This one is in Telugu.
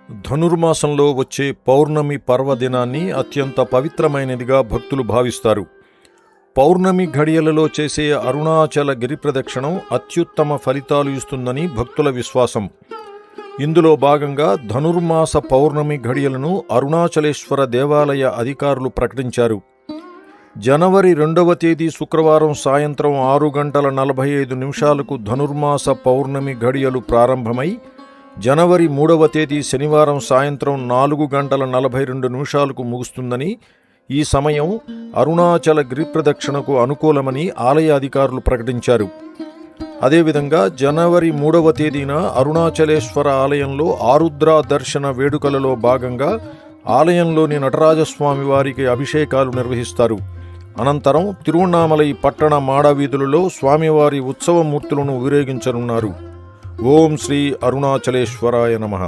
ధనుర్మాసంలో వచ్చే పౌర్ణమి పర్వదినాన్ని అత్యంత పవిత్రమైనదిగా భక్తులు భావిస్తారు. పౌర్ణమి ఘడియలలో చేసే అరుణాచల గిరి ప్రదక్షిణం అత్యుత్తమ ఫలితాలు ఇస్తుందని భక్తుల విశ్వాసం. ఇందులో భాగంగా ధనుర్మాస పౌర్ణమి ఘడియలను అరుణాచలేశ్వర దేవాలయ అధికారులు ప్రకటించారు. జనవరి 2వ తేదీ శుక్రవారం సాయంత్రం 6:45 ధనుర్మాస పౌర్ణమి ఘడియలు ప్రారంభమై జనవరి 3వ తేదీ శనివారం సాయంత్రం 4:42 ముగుస్తుందని, ఈ సమయం అరుణాచల గిరి ప్రదక్షిణకు అనుకూలమని ఆలయ అధికారులు ప్రకటించారు. అదేవిధంగా జనవరి 3వ తేదీన అరుణాచలేశ్వర ఆలయంలో ఆరుద్ర దర్శన వేడుకలలో భాగంగా ఆలయంలోని నటరాజస్వామి వారికి అభిషేకాలు నిర్వహిస్తారు. అనంతరం తిరువణ్ణామలై పట్టణ మాడవీధులలో స్వామివారి ఉత్సవమూర్తులను ఊరేగించనున్నారు. ఓం శ్రీ అరుణాచలేశ్వరాయ నమః.